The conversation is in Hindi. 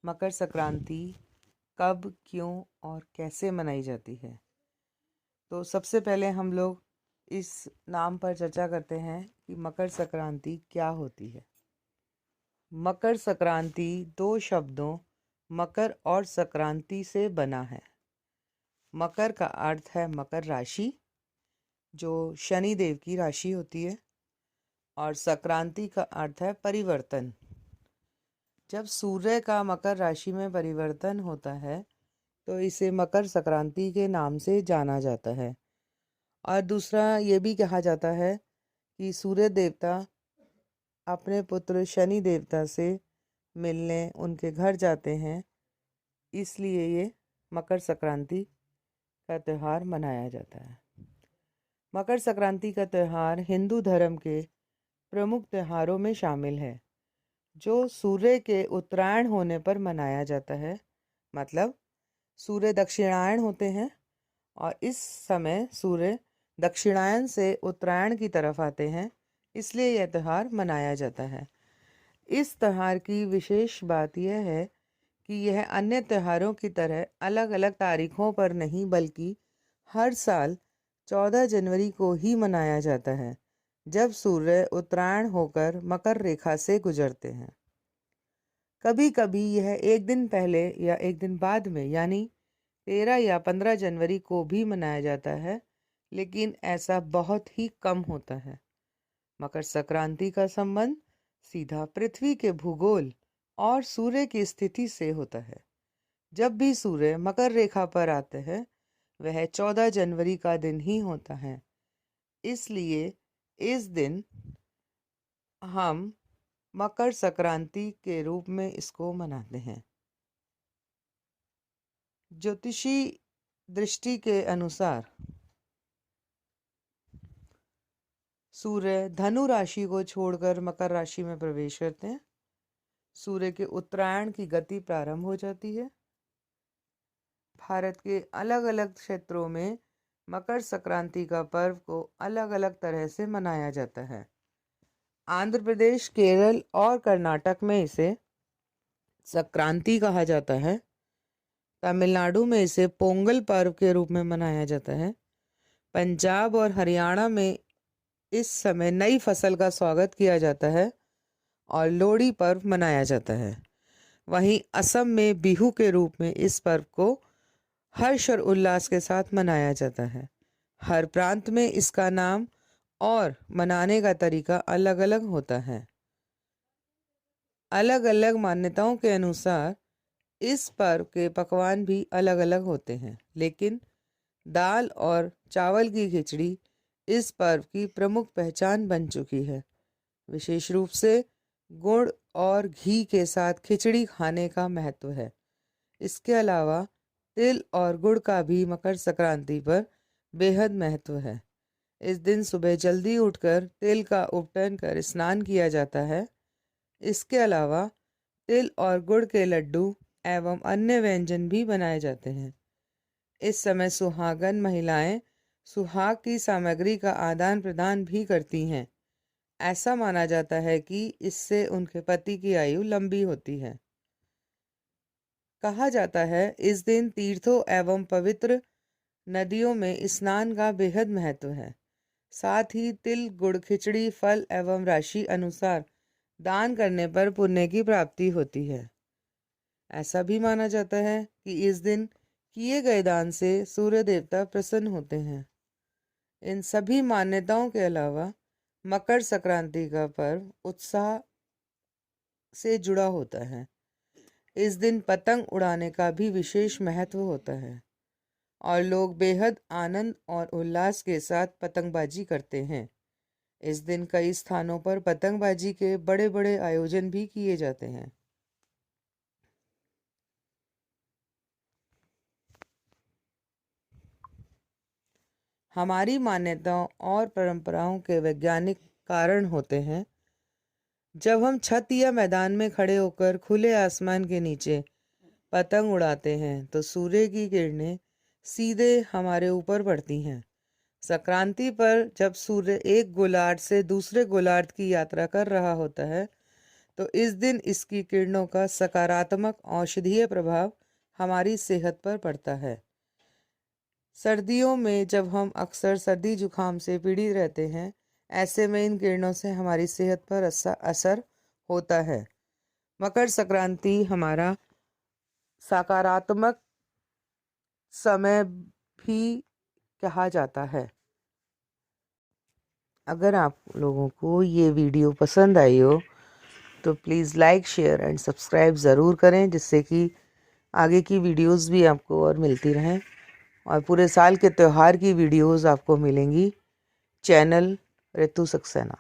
मकर संक्रांति कब, क्यों और कैसे मनाई जाती है। तो सबसे पहले हम लोग इस नाम पर चर्चा करते हैं कि मकर संक्रांति क्या होती है। मकर संक्रांति दो शब्दों मकर और संक्रांति से बना है। मकर का अर्थ है मकर राशि, जो शनि देव की राशि होती है, और संक्रांति का अर्थ है परिवर्तन। जब सूर्य का मकर राशि में परिवर्तन होता है तो इसे मकर संक्रांति के नाम से जाना जाता है। और दूसरा ये भी कहा जाता है कि सूर्य देवता अपने पुत्र शनि देवता से मिलने उनके घर जाते हैं, इसलिए ये मकर संक्रांति का त्यौहार मनाया जाता है। मकर संक्रांति का त्यौहार हिंदू धर्म के प्रमुख त्योहारों में शामिल है, जो सूर्य के उत्तरायण होने पर मनाया जाता है। मतलब सूर्य दक्षिणायन होते हैं और इस समय सूर्य दक्षिणायन से उत्तरायण की तरफ आते हैं, इसलिए यह त्यौहार मनाया जाता है। इस त्यौहार की विशेष बात यह है कि यह अन्य त्योहारों की तरह अलग अलग तारीखों पर नहीं, बल्कि हर साल 14 जनवरी को ही मनाया जाता है, जब सूर्य उत्तरायण होकर मकर रेखा से गुजरते हैं। कभी कभी यह एक दिन पहले या एक दिन बाद में, यानी 13 या 15 जनवरी को भी मनाया जाता है, लेकिन ऐसा बहुत ही कम होता है। मकर संक्रांति का संबंध सीधा पृथ्वी के भूगोल और सूर्य की स्थिति से होता है। जब भी सूर्य मकर रेखा पर आते हैं, वह 14 जनवरी का दिन ही होता है, इसलिए इस दिन हम मकर संक्रांति के रूप में इसको मनाते हैं। ज्योतिषी दृष्टि के अनुसार सूर्य धनु राशि को छोड़कर मकर राशि में प्रवेश करते हैं। सूर्य के उत्तरायण की गति प्रारंभ हो जाती है। भारत के अलग अलग क्षेत्रों में मकर संक्रांति का पर्व को अलग अलग तरह से मनाया जाता है। आंध्र प्रदेश, केरल और कर्नाटक में इसे संक्रांति कहा जाता है। तमिलनाडु में इसे पोंगल पर्व के रूप में मनाया जाता है। पंजाब और हरियाणा में इस समय नई फसल का स्वागत किया जाता है और लोहड़ी पर्व मनाया जाता है। वहीं असम में बिहू के रूप में इस पर्व को हर्ष और उल्लास के साथ मनाया जाता है। हर प्रांत में इसका नाम और मनाने का तरीका अलग अलग होता है। अलग अलग मान्यताओं के अनुसार इस पर्व के पकवान भी अलग अलग होते हैं, लेकिन दाल और चावल की खिचड़ी इस पर्व की प्रमुख पहचान बन चुकी है। विशेष रूप से गुड़ और घी के साथ खिचड़ी खाने का महत्व है। इसके अलावा तिल और गुड़ का भी मकर संक्रांति पर बेहद महत्व है। इस दिन सुबह जल्दी उठकर तिल का उपटन कर स्नान किया जाता है। इसके अलावा तिल और गुड़ के लड्डू एवं अन्य व्यंजन भी बनाए जाते हैं। इस समय सुहागन महिलाएं सुहाग की सामग्री का आदान प्रदान भी करती हैं। ऐसा माना जाता है कि इससे उनके पति की आयु लंबी होती है। कहा जाता है इस दिन तीर्थों एवं पवित्र नदियों में स्नान का बेहद महत्व है। साथ ही तिल, गुड़, खिचड़ी, फल एवं राशि अनुसार दान करने पर पुण्य की प्राप्ति होती है। ऐसा भी माना जाता है कि इस दिन किए गए दान से सूर्य देवता प्रसन्न होते हैं। इन सभी मान्यताओं के अलावा मकर संक्रांति का पर्व उत्साह से जुड़ा होता है। इस दिन पतंग उड़ाने का भी विशेष महत्व होता है और लोग बेहद आनंद और उल्लास के साथ पतंगबाजी करते हैं। इस दिन कई स्थानों पर पतंगबाजी के बड़े बड़े आयोजन भी किए जाते हैं। हमारी मान्यताओं और परंपराओं के वैज्ञानिक कारण होते हैं। जब हम छत या मैदान में खड़े होकर खुले आसमान के नीचे पतंग उड़ाते हैं तो सूर्य की किरणें सीधे हमारे ऊपर पड़ती हैं। संक्रांति पर जब सूर्य एक गोलार्ध से दूसरे गोलार्ध की यात्रा कर रहा होता है तो इस दिन इसकी किरणों का सकारात्मक औषधीय प्रभाव हमारी सेहत पर पड़ता है। सर्दियों में जब हम अक्सर सर्दी जुकाम से पीड़ित रहते हैं, ऐसे में इन किरणों से हमारी सेहत पर असर होता है। मकर संक्रांति हमारा सकारात्मक समय भी कहा जाता है। अगर आप लोगों को ये वीडियो पसंद आई हो तो please like, share and subscribe ज़रूर करें, जिससे कि आगे की वीडियोस भी आपको और मिलती रहें और पूरे साल के त्यौहार की वीडियोस आपको मिलेंगी। चैनल रितु सक्सेना।